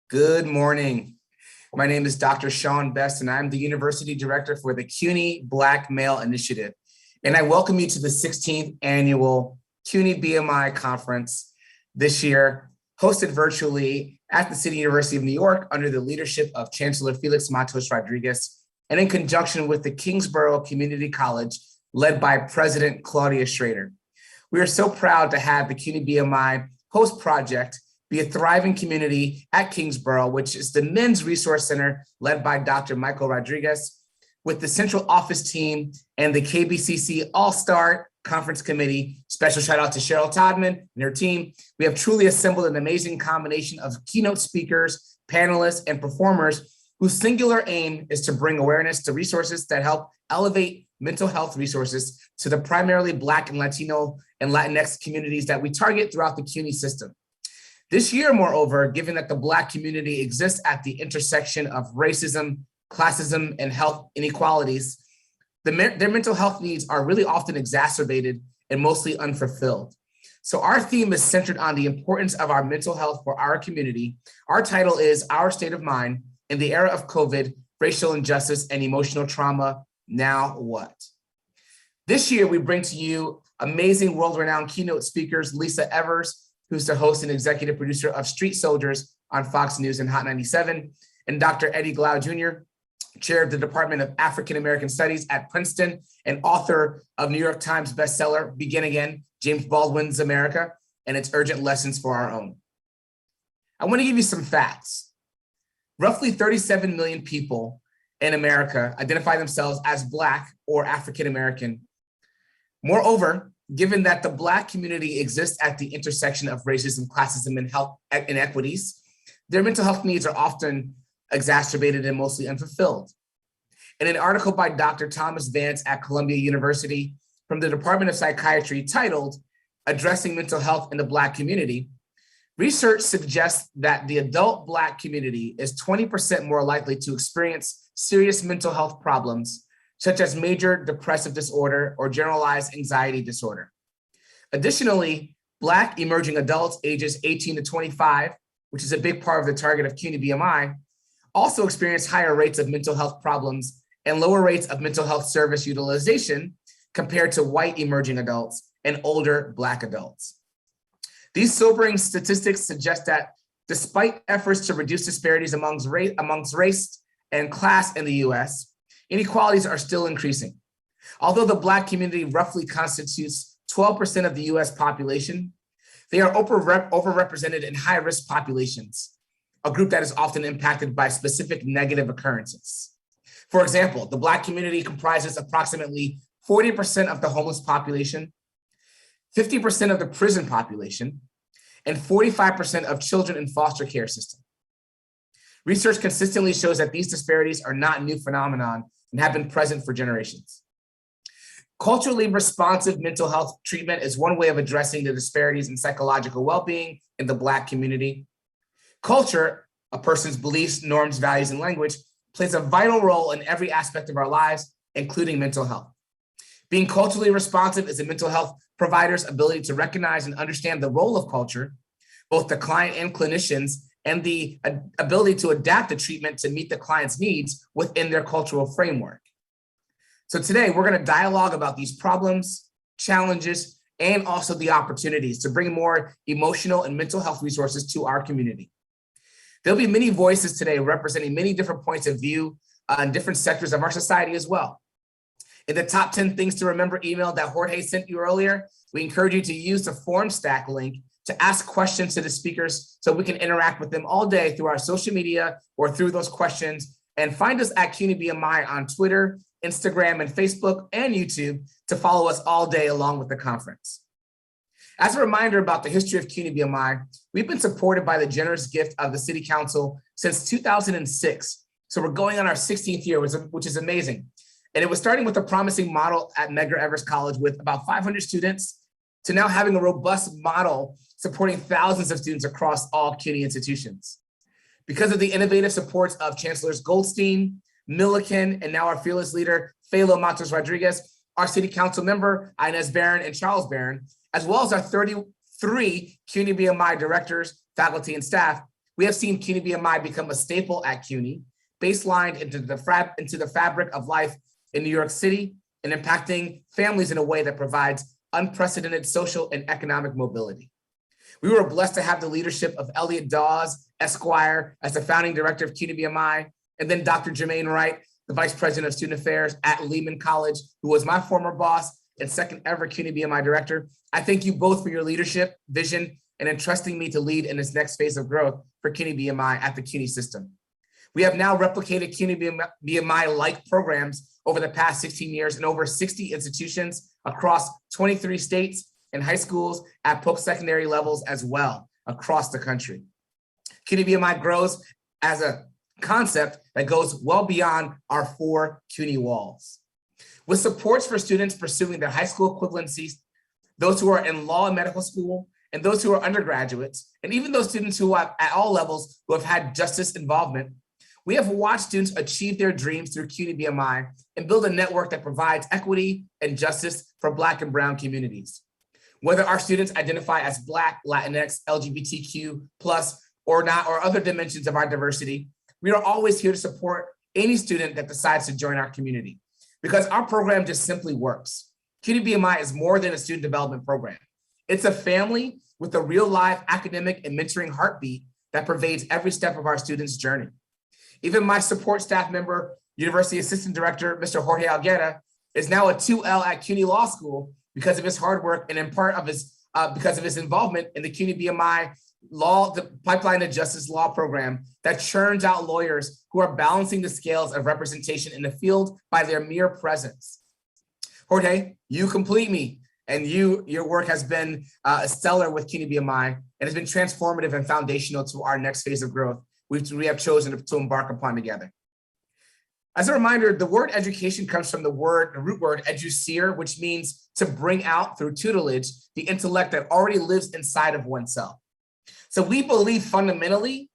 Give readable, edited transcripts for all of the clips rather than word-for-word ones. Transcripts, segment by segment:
Good morning. My name is Dr. Shawn Best, and I'm the University Director for the CUNY Black Male Initiative. And I welcome you to the 16th Annual CUNY BMI Conference this year, hosted virtually at the City University of New York under the leadership of Chancellor Felix Matos Rodriguez, and in conjunction with the Kingsborough Community College, led by President Claudia Schrader. We are so proud to have the CUNY BMI host project be a thriving community at Kingsborough, which is the Men's Resource Center led by Dr. Michael Rodriguez, with the central office team and the KBCC All-Star Conference Committee. Special shout out to Cheryl Todman and her team. We have truly assembled an amazing combination of keynote speakers, panelists, and performers whose singular aim is to bring awareness to resources that help elevate mental health resources to the primarily Black and Latino and Latinx communities that we target throughout the CUNY system. This year, moreover, given that the Black community exists at the intersection of racism, classism, and health inequalities, their mental health needs are really often exacerbated and mostly unfulfilled. So our theme is centered on the importance of our mental health for our community. Our title is Our State of Mind in the Era of COVID, Racial Injustice, and Emotional Trauma, Now What? This year, we bring to you amazing world-renowned keynote speakers, Lisa Evers, who's the host and executive producer of Street Soldiers on Fox News and Hot 97, and Dr. Eddie Glaude Jr., chair of the Department of African American Studies at Princeton and author of New York Times bestseller, Begin Again, James Baldwin's America, and its urgent lessons for our own. I want to give you some facts. Roughly 37 million people in America identify themselves as Black or African American. Moreover, given that the Black community exists at the intersection of racism, classism, and health inequities, their mental health needs are often exacerbated and mostly unfulfilled. In an article by Dr. Thomas Vance at Columbia University from the Department of Psychiatry titled Addressing Mental Health in the Black Community, research suggests that the adult Black community is 20% more likely to experience serious mental health problems, such as major depressive disorder or generalized anxiety disorder. Additionally, Black emerging adults ages 18 to 25, which is a big part of the target of CUNY BMI, also experience higher rates of mental health problems and lower rates of mental health service utilization compared to white emerging adults and older Black adults. These sobering statistics suggest that despite efforts to reduce disparities amongst race and class in the US, inequalities are still increasing. Although the Black community roughly constitutes 12% of the US population, they are overrepresented in high-risk populations, a group that is often impacted by specific negative occurrences. For example, the Black community comprises approximately 40% of the homeless population, 50% of the prison population, and 45% of children in foster care system. Research consistently shows that these disparities are not a new phenomenon and have been present for generations. Culturally responsive mental health treatment is one way of addressing the disparities in psychological well-being in the Black community. Culture, a person's beliefs, norms, values, and language, plays a vital role in every aspect of our lives, including mental health. Being culturally responsive is a mental health provider's ability to recognize and understand the role of culture, both the client and clinicians, and the ability to adapt the treatment to meet the client's needs within their cultural framework. So today, we're going to dialogue about these problems, challenges, and also the opportunities to bring more emotional and mental health resources to our community. There'll be many voices today representing many different points of view in different sectors of our society as well. In the top 10 things to remember email that Jorge sent you earlier, we encourage you to use the form stack link to ask questions to the speakers so we can interact with them all day through our social media or through those questions. And find us at CUNY BMI on Twitter, Instagram, and Facebook, and YouTube to follow us all day along with the conference. As a reminder about the history of CUNY BMI, we've been supported by the generous gift of the City Council since 2006. So we're going on our 16th year, which is amazing. And it was starting with a promising model at Medgar Evers College with about 500 students to now having a robust model supporting thousands of students across all CUNY institutions. Because of the innovative supports of Chancellors Goldstein, Milliken, and now our fearless leader, Philo Matos Rodriguez, our City Council member, Inez Barron and Charles Barron, as well as our 33 CUNY BMI directors, faculty, and staff, we have seen CUNY BMI become a staple at CUNY, baselined into the fabric of life in New York City and impacting families in a way that provides unprecedented social and economic mobility. We were blessed to have the leadership of Elliot Dawes, Esquire, as the founding director of CUNY BMI, and then Dr. Jermaine Wright, the Vice President of Student Affairs at Lehman College, who was my former boss and second ever CUNY BMI director. I thank you both for your leadership, vision, and entrusting me to lead in this next phase of growth for CUNY BMI at the CUNY system. We have now replicated CUNY BMI-like programs over the past 16 years in over 60 institutions across 23 states and high schools at post-secondary levels as well across the country. CUNY BMI grows as a concept that goes well beyond our four CUNY walls. With supports for students pursuing their high school equivalencies, those who are in law and medical school, and those who are undergraduates, and even those students who have at all levels who have had justice involvement, we have watched students achieve their dreams through CUNY BMI and build a network that provides equity and justice for Black and Brown communities. Whether our students identify as Black, Latinx, LGBTQ+, or not, or other dimensions of our diversity, we are always here to support any student that decides to join our community because our program just simply works. CUNY BMI is more than a student development program. It's a family with a real live academic and mentoring heartbeat that pervades every step of our students' journey. Even my support staff member, University Assistant Director, Mr. Jorge Alguera, is now a 2L at CUNY Law School because of his hard work and in part of because of his involvement in the CUNY BMI law, the Pipeline to Justice Law program that churns out lawyers who are balancing the scales of representation in the field by their mere presence. Jorge, you complete me, and your work has been stellar with CUNY BMI and has been transformative and foundational to our next phase of growth we have chosen to embark upon together. As a reminder, the word education comes from the root word educere, which means to bring out through tutelage the intellect that already lives inside of oneself. So we believe fundamentally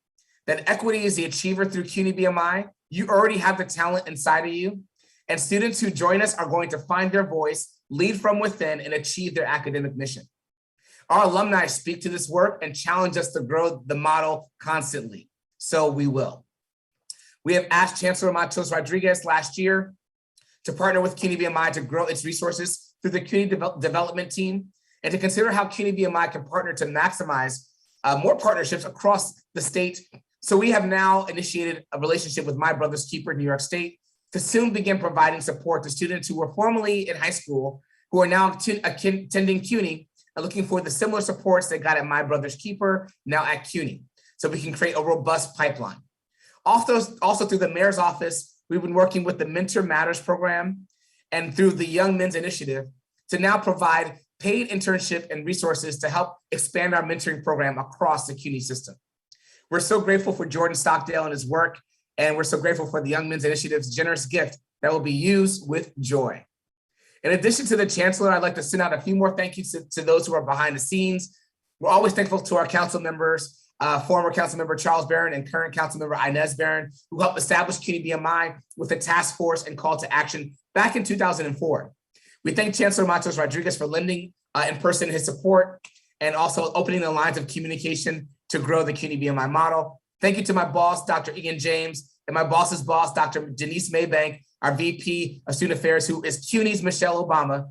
that equity is the achiever through CUNY BMI. You already have the talent inside of you, and students who join us are going to find their voice, lead from within, and achieve their academic mission. Our alumni speak to this work and challenge us to grow the model constantly. So we will. We have asked Chancellor Matos Rodriguez last year to partner with CUNY BMI to grow its resources through the CUNY development team and to consider how CUNY BMI can partner to maximize more partnerships across the state. So we have now initiated a relationship with My Brother's Keeper, New York State, to soon begin providing support to students who were formerly in high school, who are now attending CUNY and looking for the similar supports they got at My Brother's Keeper, now at CUNY, so we can create a robust pipeline. Also through the mayor's office, we've been working with the Mentor Matters program and through the Young Men's Initiative to now provide paid internship and resources to help expand our mentoring program across the CUNY system. We're so grateful for Jordan Stockdale and his work, and we're so grateful for the Young Men's Initiative's generous gift that will be used with joy. In addition to the Chancellor, I'd like to send out a few more thank yous to those who are behind the scenes. We're always thankful to our council members, former council member Charles Barron and current council member Inez Barron, who helped establish CUNY BMI with a task force and call to action back in 2004. We thank Chancellor Matos Rodriguez for lending in person his support and also opening the lines of communication to grow the CUNY BMI model. Thank you to my boss, Dr. Ian James, and my boss's boss, Dr. Denise Maybank, our VP of Student Affairs, who is CUNY's Michelle Obama,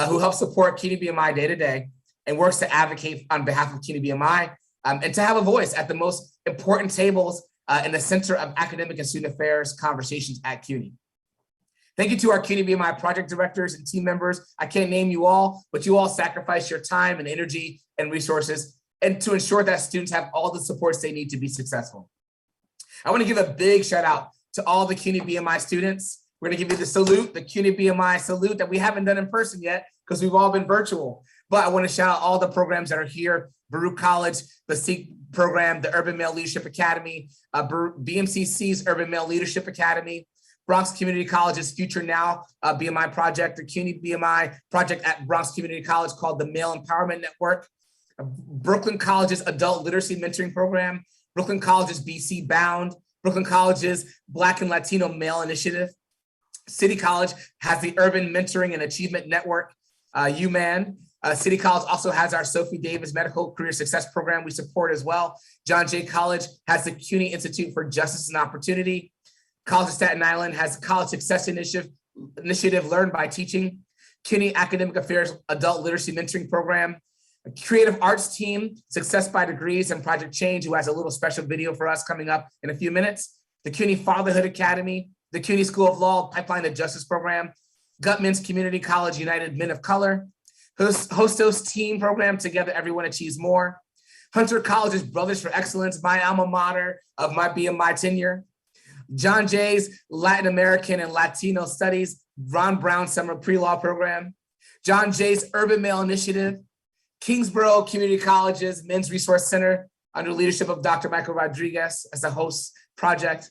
who helps support CUNY BMI day to day and works to advocate on behalf of CUNY BMI and to have a voice at the most important tables in the center of academic and student affairs conversations at CUNY. Thank you to our CUNY BMI project directors and team members. I can't name you all, but you all sacrifice your time and energy and resources and to ensure that students have all the supports they need to be successful. I want to give a big shout out to all the CUNY BMI students. We're going to give you the salute, the CUNY BMI salute that we haven't done in person yet because we've all been virtual. But I want to shout out all the programs that are here: Baruch College, the SEEK program, the Urban Male Leadership Academy, BMCC's Urban Male Leadership Academy, Bronx Community College's Future Now BMI project, the CUNY BMI project at Bronx Community College called the Male Empowerment Network, Brooklyn College's Adult Literacy Mentoring Program, Brooklyn College's BC Bound, Brooklyn College's Black and Latino Male Initiative. City College has the Urban Mentoring and Achievement Network, UMAN. City College also has our Sophie Davis Medical Career Success Program we support as well. John Jay College has the CUNY Institute for Justice and Opportunity. College of Staten Island has the College Success Initiative Learn by Teaching. CUNY Academic Affairs Adult Literacy Mentoring Program. A creative arts team, Success by Degrees and Project Change, who has a little special video for us coming up in a few minutes. The CUNY Fatherhood Academy, the CUNY School of Law Pipeline to Justice Program, Gutman's Community College United Men of Color, Hostos Team Program, Together Everyone Achieves More, Hunter College's Brothers for Excellence, my alma mater of my BMI tenure, John Jay's Latin American and Latino Studies, Ron Brown Summer Pre-Law Program, John Jay's Urban Male Initiative, Kingsborough Community College's Men's Resource Center under leadership of Dr. Michael Rodriguez as the host project,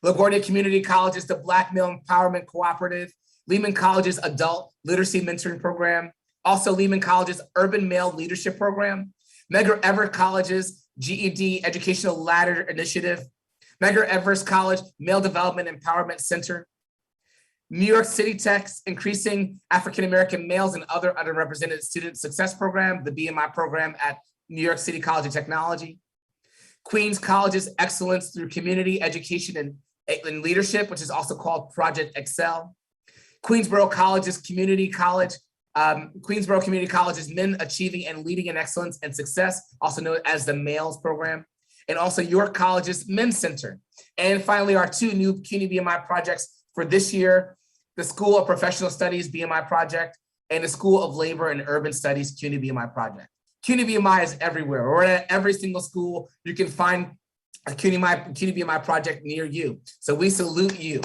LaGuardia Community College's The Black Male Empowerment Cooperative, Lehman College's Adult Literacy Mentoring Program, also Lehman College's Urban Male Leadership Program, Medgar Evers College's GED Educational Ladder Initiative, Medgar Evers College Male Development Empowerment Center, New York City Tech's Increasing African American Males and Other Underrepresented Student Success Program, the BMI program at New York City College of Technology, Queens College's Excellence Through Community Education and Leadership, which is also called Project Excel, Queensborough College's Community College, Queensborough Community College's Men Achieving and Leading in Excellence and Success, also known as the Males program, and also York College's Men's Center. And finally, our two new CUNY BMI projects for this year, the School of Professional Studies BMI project and the School of Labor and Urban Studies CUNY BMI project. CUNY BMI is everywhere. We're at every single school. You can find a CUNY BMI project near you. So we salute you.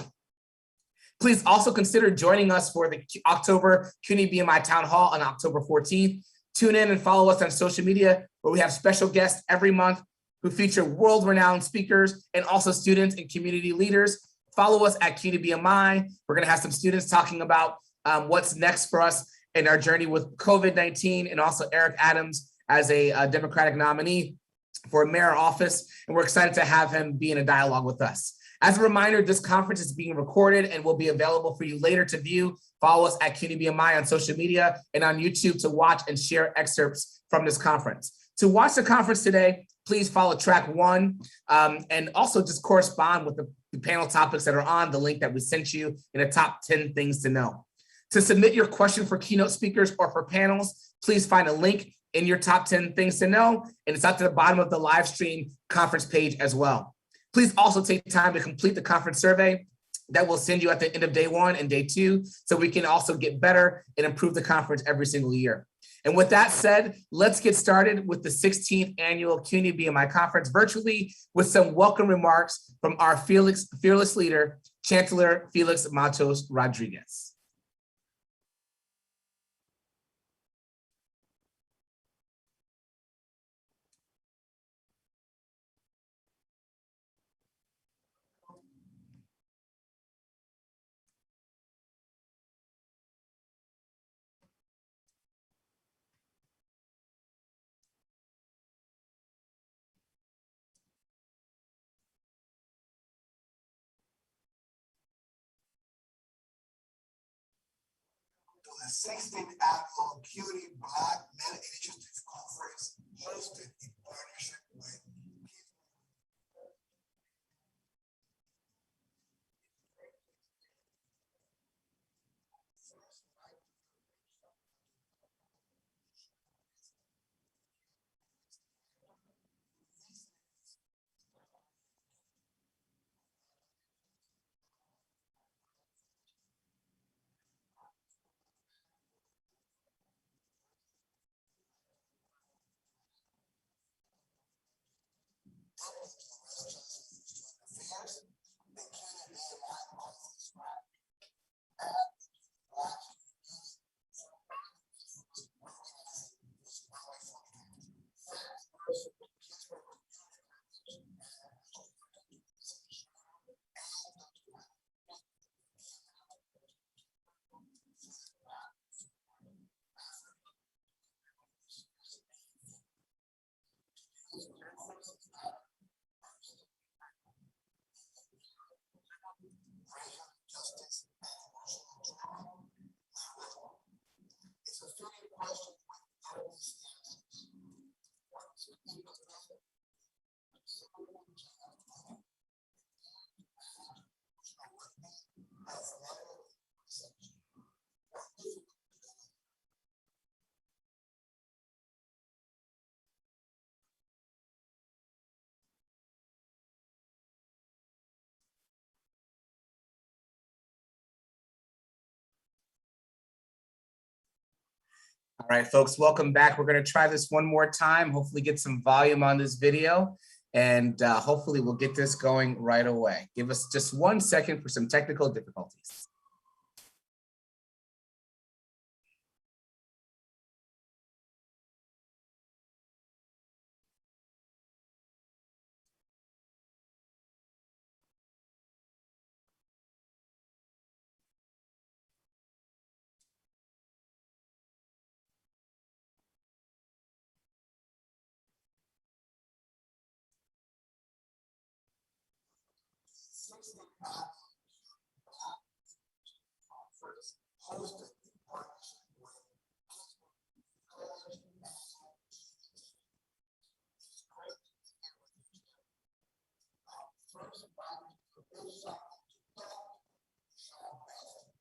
Please also consider joining us for the October CUNY BMI Town Hall on October 14th. Tune in and follow us on social media where we have special guests every month who feature world-renowned speakers and also students and community leaders. Follow us at CUNY BMI. We're gonna have some students talking about what's next for us in our journey with COVID-19, and also Eric Adams as a Democratic nominee for mayor office. And we're excited to have him be in a dialogue with us. As a reminder, this conference is being recorded and will be available for you later to view. Follow us at CUNY BMI on social media and on YouTube to watch and share excerpts from this conference. To watch the conference today, please follow track 1 and also just correspond with the panel topics that are on the link that we sent you in the top 10 things to know. To submit your question for keynote speakers or for panels, please find a link in your top 10 things to know, and it's at the bottom of the live stream conference page as well. Please also take time to complete the conference survey that we'll send you at the end of day 1 and day 2, so we can also get better and improve the conference every single year. And with that said, let's get started with the 16th annual CUNY BMI conference virtually with some welcome remarks from our fearless leader, Chancellor Felix Matos Rodriguez. The 16th annual CUNY Black Men Initiative Conference, hosted in partnership with All right, folks, welcome back. We're going to try this one more time, hopefully get some volume on this video, and hopefully we'll get this going right away. Give us just 1 second for some technical difficulties. Hosted in partnership with first invited to this summit to Dr. Shawn Best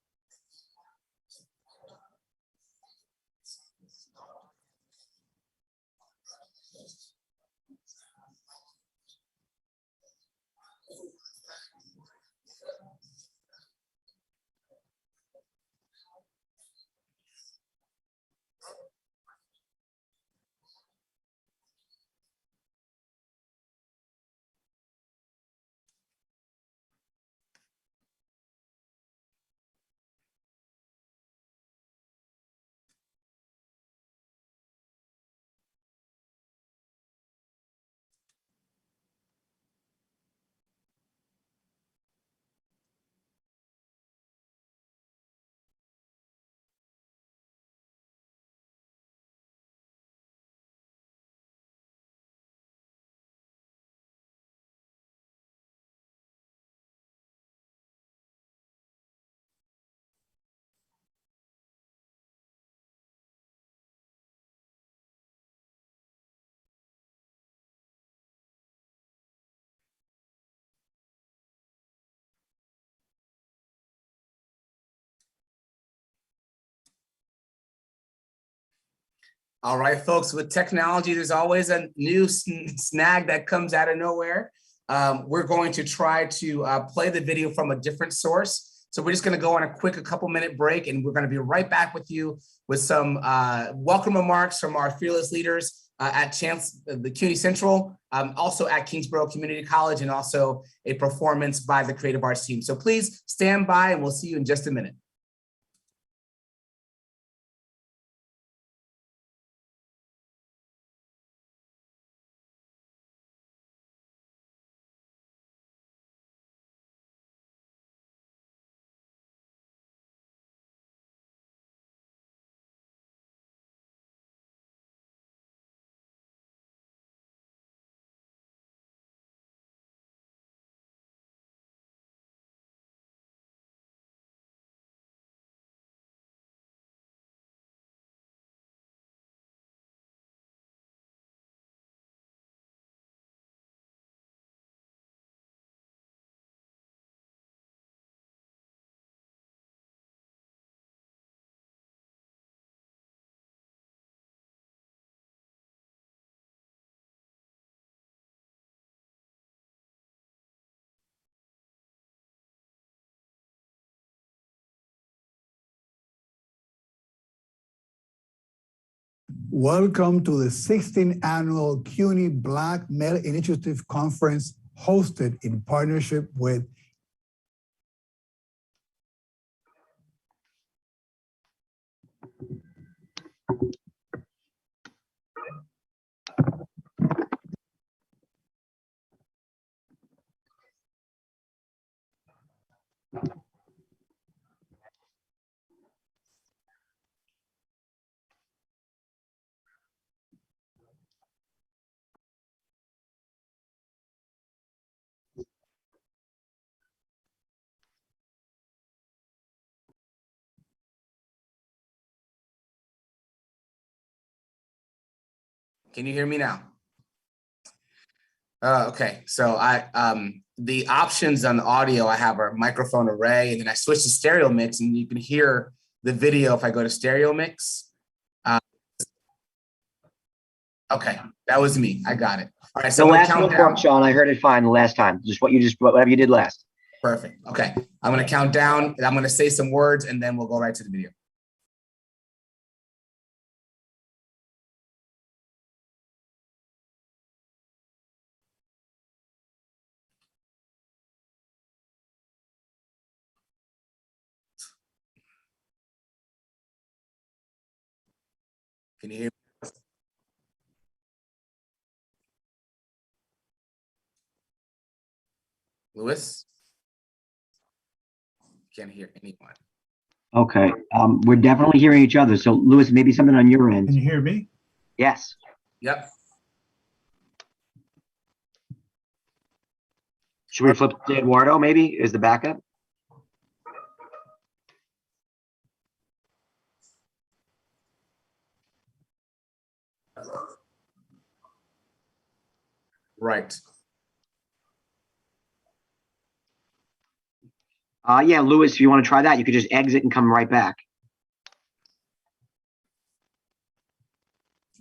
All right, folks, with technology, there's always a new snag that comes out of nowhere. We're going to try to play the video from a different source. So we're just going to go on a couple-minute break, and we're going to be right back with you with some welcome remarks from our fearless leaders at the CUNY Central, also at Kingsborough Community College, and also a performance by the Creative Arts team. So please stand by, and we'll see you in just a minute. Welcome to the 16th Annual CUNY Black Male Initiative Conference, hosted in partnership with Can you hear me now? Okay, so the options on the audio I have are microphone array, and then I switch to stereo mix, and you can hear the video if I go to stereo mix. Okay, that was me. I got it. All right, so the last one worked, Shawn. I heard it fine the last time. Whatever you did last. Perfect. Okay, I'm going to count down, and I'm going to say some words, and then we'll go right to the video. Can you hear me? Louis? Can't hear anyone. Okay, we're definitely hearing each other. So Louis, maybe something on your Can end. you hear me? Yes. Yep. Should we flip to Eduardo maybe as the backup? Right. Yeah, Louis, if you want to try that, you could just exit and come right back.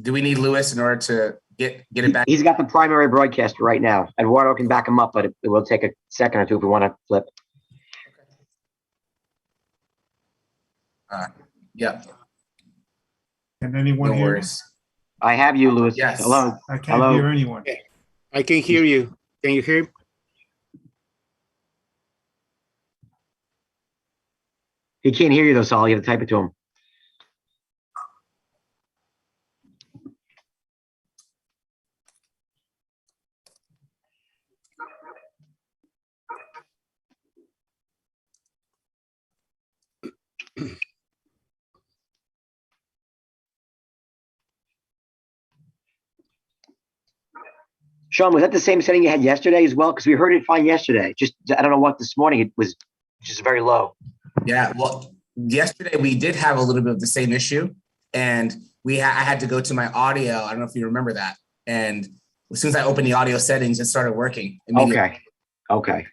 Do we need Louis in order to get it back? He's got the primary broadcaster right now. Eduardo can back him up, but it will take a second or two if we want to flip. Yep. Can anyone No hear me? worries. I have you, Louis. Yes. Hello. I can't Hello. hear anyone. I can hear you. Can you hear? He can't hear you though, Saul. You have to type it to him. Shawn, was that the same setting you had yesterday as well? Because we heard it fine yesterday. Just, I don't know what this morning it was just very low. Yeah, well, yesterday we did have a little bit of the same issue, and I had to go to my audio. I don't know if you remember that. And as soon as I opened the audio settings, it started working immediately. Okay. Okay.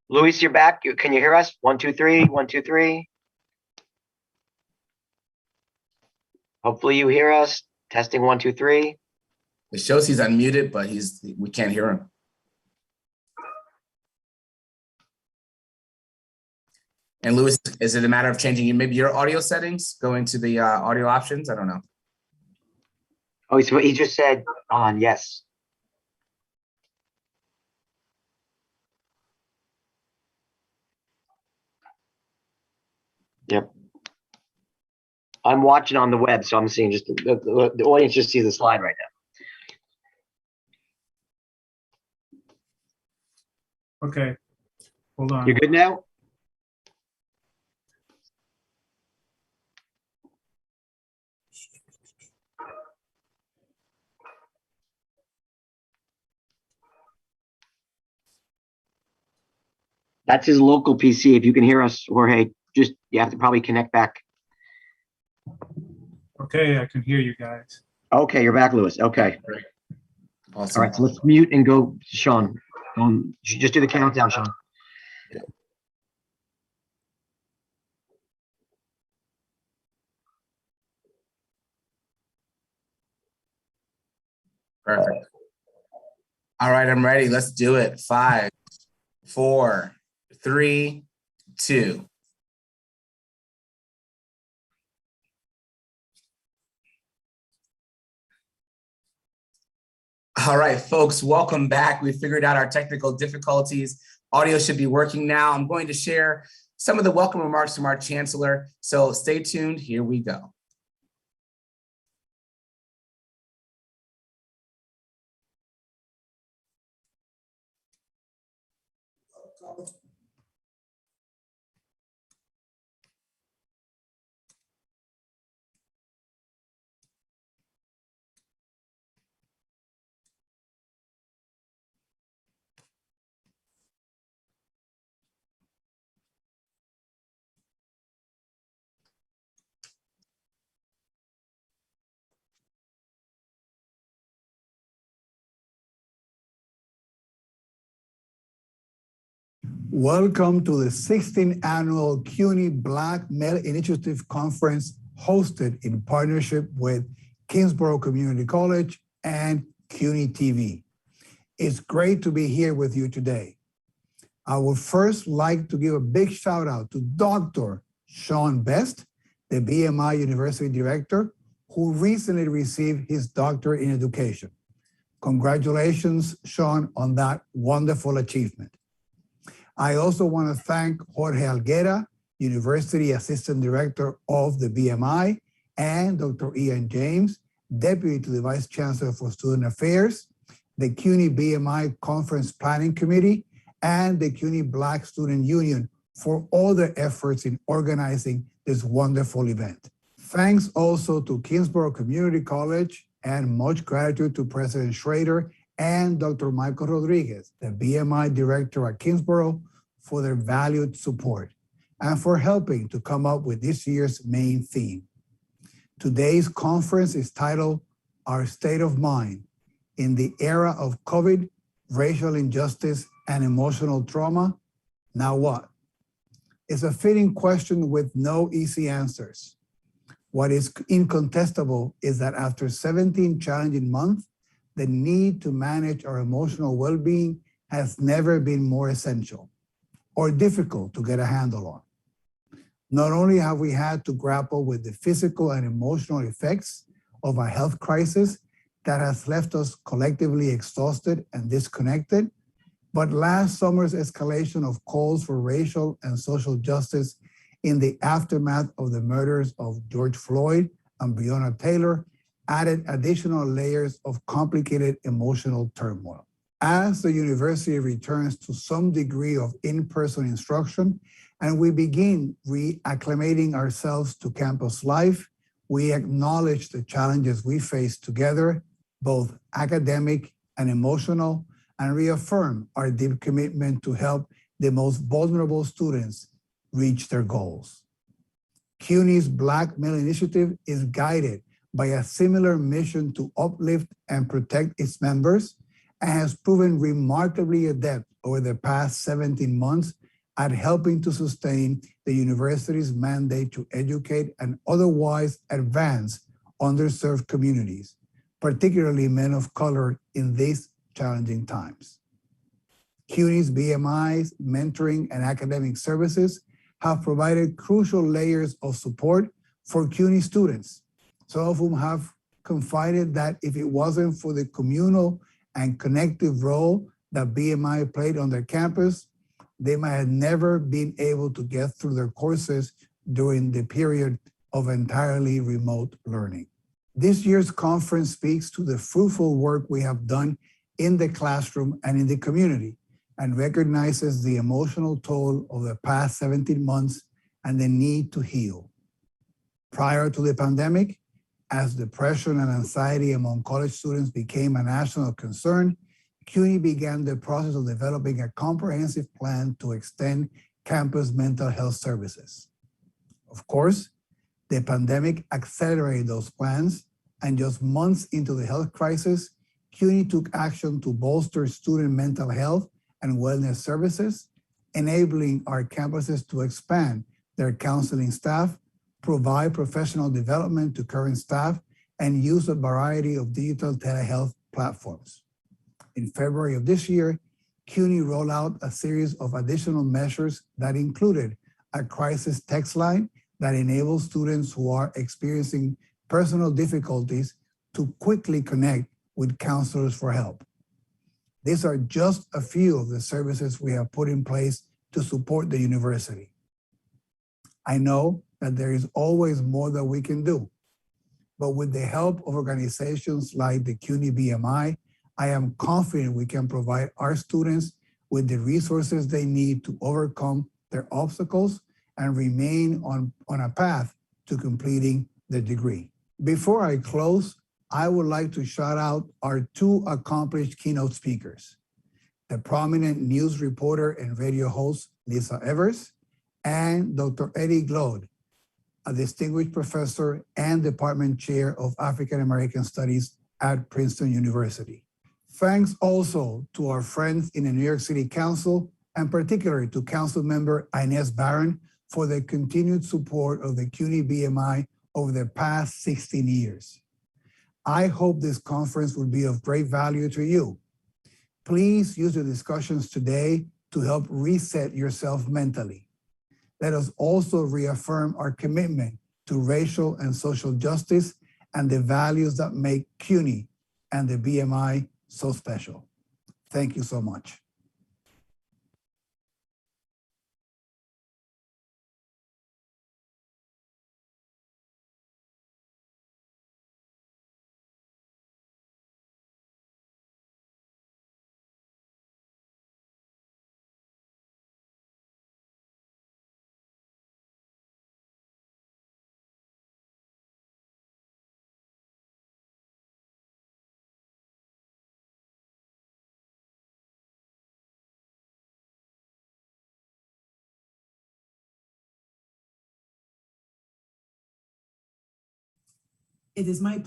Luis, you're back. Can you hear us? 1, 2, 3. 1, 2, 3. Hopefully you hear us. Testing 1, 2, 3. It shows he's unmuted, but we can't hear him. And Louis, is it a matter of changing maybe your audio settings, going to the audio options? I don't know. Oh, he just said on, yes. Yep. I'm watching on the web, so I'm seeing just the audience just sees the slide right now. Okay, hold on. You're good now? That's his local PC. If you can hear us, Jorge, just you have to probably connect back. Okay, I can hear you guys. Okay, you're back, Louis. Okay. Awesome. All right, so let's mute and go to Shawn. Just do the countdown, Shawn. Perfect. All right, I'm ready. Let's do it. 5, 4, 3, 2. All right, folks, welcome back. We figured out our technical difficulties. Audio should be working now. I'm going to share some of the welcome remarks from our chancellor. So stay tuned. Here we go. Welcome to the 16th annual CUNY Black Male Initiative Conference hosted in partnership with Kingsborough Community College and CUNY TV. It's great to be here with you today. I would first like to give a big shout out to Dr. Shawn Best, the BMI University Director, who recently received his doctorate in education. Congratulations, Shawn, on that wonderful achievement. I also want to thank Jorge Alguera, University Assistant Director of the BMI, and Dr. Ian James, Deputy to the Vice Chancellor for Student Affairs, the CUNY BMI Conference Planning Committee, and the CUNY Black Student Union for all their efforts in organizing this wonderful event. Thanks also to Kingsborough Community College, and much gratitude to President Schrader and Dr. Michael Rodriguez, the BMI Director at Kingsborough, for their valued support and for helping to come up with this year's main theme. Today's conference is titled Our State of Mind in the Era of COVID, Racial Injustice, and Emotional Trauma. Now what? It's a fitting question with no easy answers. What is incontestable is that after 17 challenging months, the need to manage our emotional well-being has never been more essential or difficult to get a handle on. Not only have we had to grapple with the physical and emotional effects of a health crisis that has left us collectively exhausted and disconnected, but last summer's escalation of calls for racial and social justice in the aftermath of the murders of George Floyd and Breonna Taylor added additional layers of complicated emotional turmoil. As the university returns to some degree of in-person instruction and we begin reacclimating ourselves to campus life, we acknowledge the challenges we face together, both academic and emotional, and reaffirm our deep commitment to help the most vulnerable students reach their goals. CUNY's Black Male Initiative is guided by a similar mission to uplift and protect its members and has proven remarkably adept over the past 17 months at helping to sustain the university's mandate to educate and otherwise advance underserved communities, particularly men of color in these challenging times. CUNY's BMI's mentoring and academic services have provided crucial layers of support for CUNY students, some of whom have confided that if it wasn't for the communal and connective role that BMI played on their campus, they might have never been able to get through their courses during the period of entirely remote learning. This year's conference speaks to the fruitful work we have done in the classroom and in the community, and recognizes the emotional toll of the past 17 months and the need to heal. Prior to the pandemic, as depression and anxiety among college students became a national concern, CUNY began the process of developing a comprehensive plan to extend campus mental health services. Of course, the pandemic accelerated those plans, and just months into the health crisis, CUNY took action to bolster student mental health and wellness services, enabling our campuses to expand their counseling staff, provide professional development to current staff, and use a variety of digital telehealth platforms. In February of this year, CUNY rolled out a series of additional measures that included a crisis text line that enables students who are experiencing personal difficulties to quickly connect with counselors for help. These are just a few of the services we have put in place to support the university. I know that there is always more that we can do, but with the help of organizations like the CUNY BMI, I am confident we can provide our students with the resources they need to overcome their obstacles and remain on a path to completing their degree. Before I close, I would like to shout out our two accomplished keynote speakers, the prominent news reporter and radio host, Lisa Evers, and Dr. Eddie Glode, a distinguished professor and department chair of African American Studies at Princeton University. Thanks also to our friends in the New York City Council, and particularly to Council Member Inez Barron for their continued support of the CUNY BMI over the past 16 years. I hope this conference will be of great value to you. Please use the discussions today to help reset yourself mentally. Let us also reaffirm our commitment to racial and social justice and the values that make CUNY and the BMI so special. Thank you so much. It is my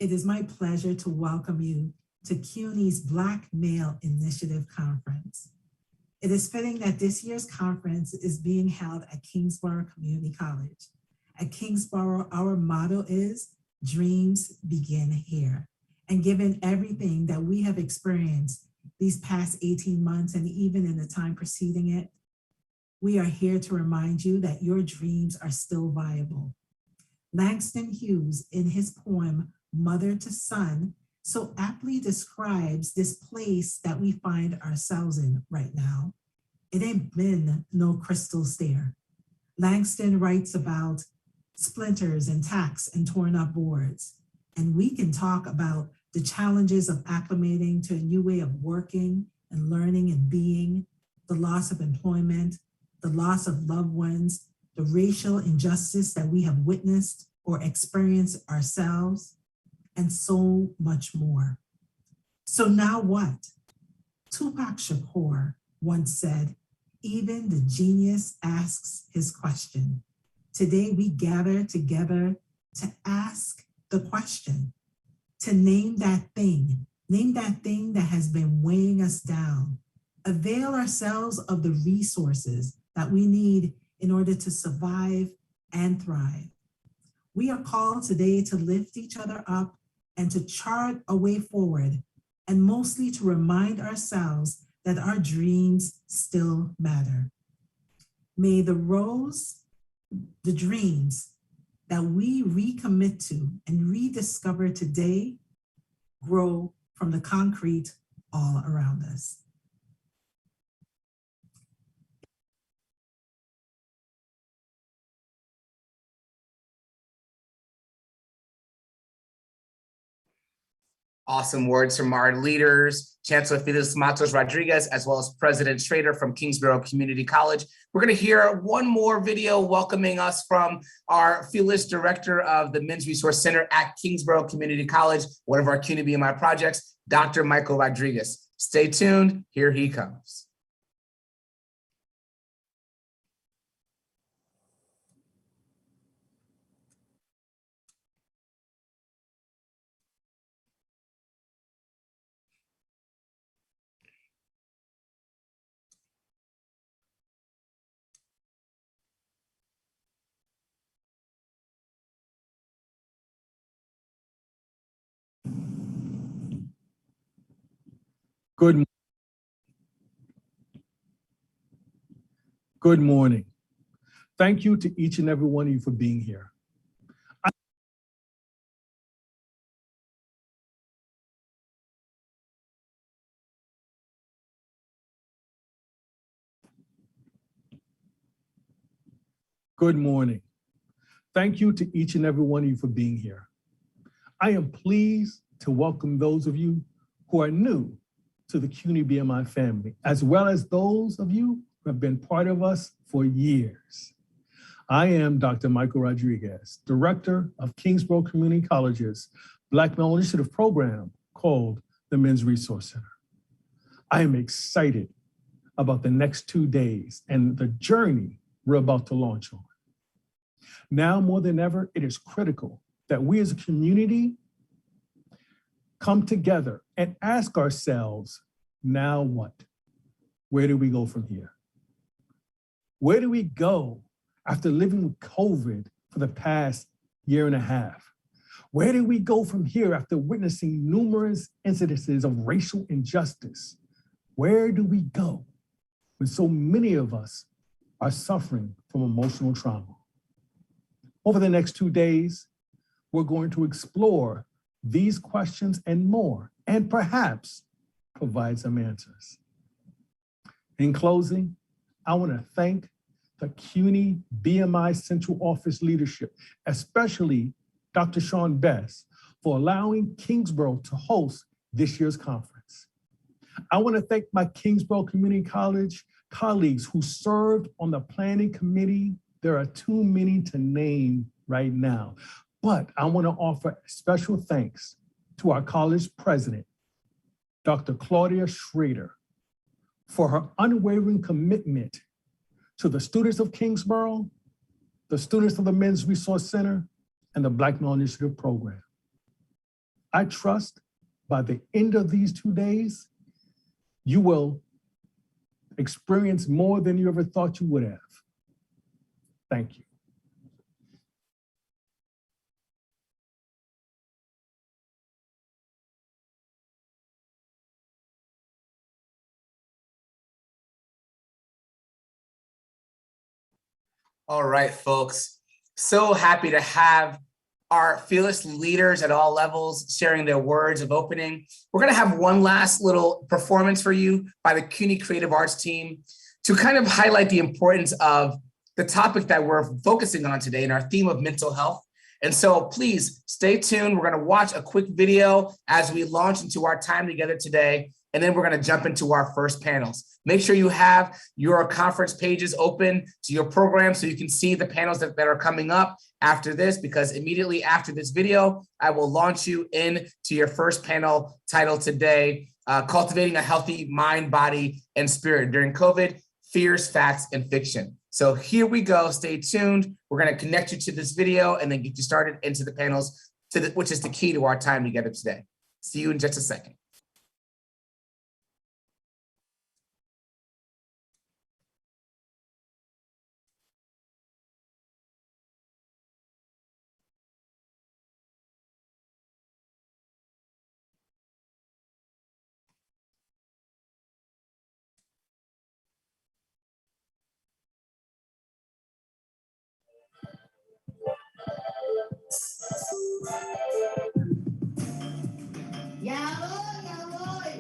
It is my pleasure to welcome you to CUNY's Black Male Initiative Conference. It is fitting that this year's conference is being held at Kingsborough Community College. At Kingsborough, our motto is "Dreams begin here." And given everything that we have experienced these past 18 months and even in the time preceding it, we are here to remind you that your dreams are still viable. Langston Hughes, in his poem, Mother to Son, so aptly describes this place that we find ourselves in right now. It ain't been no crystal stair. Langston writes about splinters and tacks and torn up boards. And we can talk about the challenges of acclimating to a new way of working and learning and being, the loss of employment, the loss of loved ones, the racial injustice that we have witnessed or experienced ourselves, and so much more. So now what? Tupac Shakur once said, "Even the genius asks his question." Today we gather together to ask the question, to name that thing that has been weighing us down, avail ourselves of the resources that we need in order to survive and thrive. We are called today to lift each other up and to chart a way forward, and mostly to remind ourselves that our dreams still matter. May the dreams that we recommit to and rediscover today grow from the concrete all around us. Awesome words from our leaders, Chancellor Felix Matos Rodriguez, as well as President Schrader from Kingsborough Community College. We're going to hear one more video welcoming us from our fearless director of the Men's Resource Center at Kingsborough Community College, one of our CUNY BMI projects, Dr. Michael Rodriguez. Stay tuned, here he comes. Good morning. Thank you to each and every one of you for being here. Good morning. Thank you to each and every one of you for being here. I am pleased to welcome those of you who are new to the CUNY BMI family, as well as those of you who have been part of us for years. I am Dr. Michael Rodriguez, Director of Kingsborough Community College's Black Male Initiative program called the Men's Resource Center. I am excited about the next 2 days and the journey we're about to launch on. Now more than ever, it is critical that we as a community come together and ask ourselves, now what? Where do we go from here? Where do we go after living with COVID for the past year and a half? Where do we go from here after witnessing numerous incidences of racial injustice? Where do we go when so many of us are suffering from emotional trauma? Over the next 2 days, we're going to explore these questions and more, and perhaps provide some answers. In closing, I want to thank the CUNY BMI Central Office leadership, especially Dr. Shawn Best, for allowing Kingsborough to host this year's conference. I want to thank my Kingsborough Community College colleagues who served on the planning committee. There are too many to name right now, but I want to offer special thanks to our college president, Dr. Claudia Schrader, for her unwavering commitment to the students of Kingsborough, the students of the Men's Resource Center, and the Black Male Initiative Program. I trust by the end of these 2 days, you will experience more than you ever thought you would have. Thank you. All right, folks. So happy to have our fearless leaders at all levels sharing their words of opening. We're going to have one last little performance for you by the CUNY Creative Arts team to kind of highlight the importance of the topic that we're focusing on today in our theme of mental health. And so please stay tuned. We're going to watch a quick video as we launch into our time together today. And then we're going to jump into our first panels. Make sure you have your conference pages open to your program so you can see the panels that are coming up after this, because immediately after this video, I will launch you into your first panel titled today, Cultivating a Healthy Mind, Body, and Spirit During COVID, Fears, Facts, and Fiction. So here we go. Stay tuned. We're going to connect you to this video and then get you started into the panels, which is the key to our time together today. See you in just a second. Ya voy.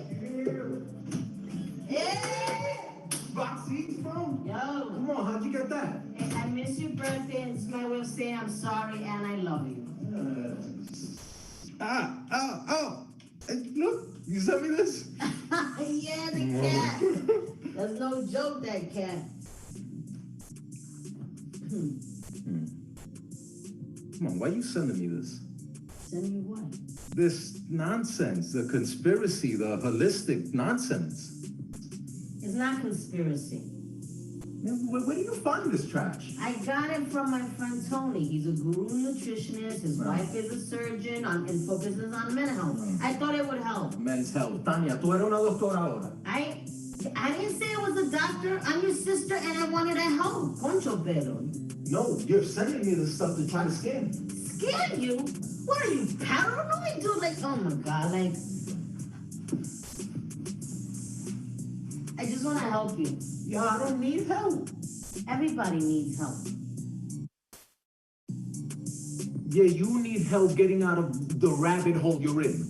Boxing, bro? Yo. Come on, how'd you get that? I miss your birthday, and it's my way of saying I'm sorry and I love you. Look, you sent me this? Yeah, the cat. That's no joke, that cat. Come on, why are you sending me this? Send me what? This nonsense, the conspiracy, the holistic nonsense. It's not conspiracy. Man, where do you find this trash? I got it from my friend Tony. He's a guru nutritionist. His wife is a surgeon and focuses on mental health. I thought it would help. Men's health. Tanya, tú eres una doctora ahora. I didn't say I was a doctor. I'm your sister and I wanted to help. Concho pero. No, you're sending me this stuff to try to scam me. Scam you? What are you, paranoid, dude? Like, oh my God, like, I just want to help you. Yo, I don't need help. Everybody needs help. Yeah, you need help getting out of the rabbit hole you're in.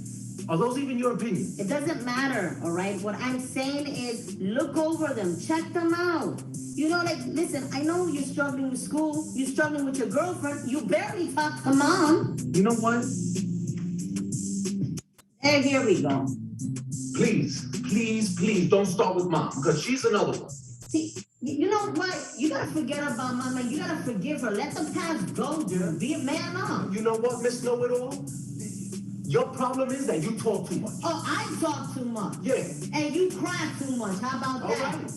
Are those even your opinions? It doesn't matter, all right? What I'm saying is look over them, check them out. You know, like, listen, I know you're struggling with school, you're struggling with your girlfriend, you barely talk to mom. You know what? And here we go. Please don't start with mom, because she's another one. See, you know what? You gotta forget about mama, you gotta forgive her. Let the past go, dude. Be a man up. You know what, Miss Know-It-All? Your problem is that you talk too much. Oh, I talk too much. Yeah. And you cry too much. How about All that? right.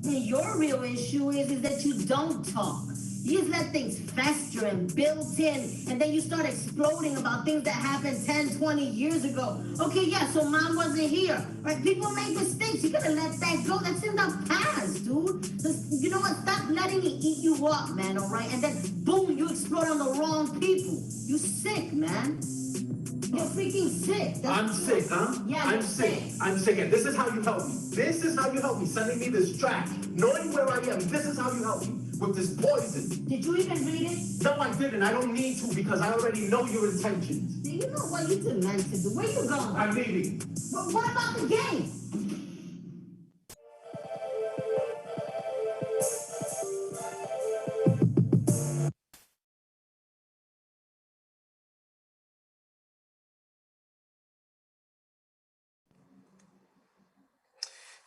And your real issue is that you don't talk. You just let things fester and build in, and then you start exploding about things that happened 10, 20 years ago. Okay, yeah, so mom wasn't here, right? People make mistakes. You gotta let that go. That's in the past, dude. Just, you know what? Stop letting it eat you up, man, all right? And then, boom, you explode on the wrong people. You sick, man. You're freaking sick. I'm sick, huh? Yeah, I'm you're sick. sick. I'm sick. And this is how you help me. This is how you help me. Sending me this trash. Knowing where I am. This is how you help me. With this poison. Did you even read it? No, I didn't. I don't need to because I already know your intentions. Do you know what you demented to do? Where you going? I'm leaving. But what about the game?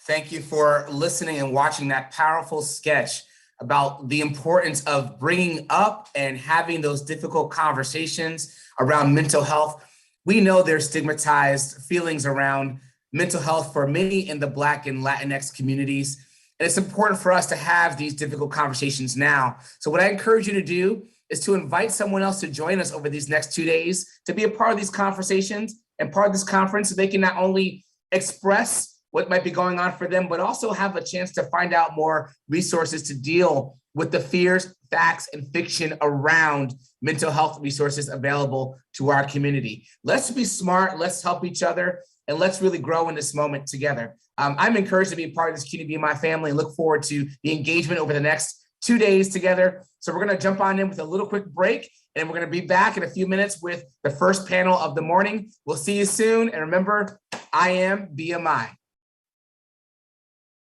Thank you for listening and watching that powerful sketch about the importance of bringing up and having those difficult conversations around mental health. We know there's stigmatized feelings around mental health for many in the Black and Latinx communities. And it's important for us to have these difficult conversations now. So what I encourage you to do is to invite someone else to join us over these next 2 days to be a part of these conversations and part of this conference so they can not only express what might be going on for them, but also have a chance to find out more resources to deal with the fears, facts, and fiction around mental health resources available to our community. Let's be smart, let's help each other, and let's really grow in this moment together. I'm encouraged to be a part of this CUNY BMI family and look forward to the engagement over the next 2 days together. So we're gonna jump on in with a little quick break, and we're gonna be back in a few minutes with the first panel of the morning. We'll see you soon, and remember, I am BMI.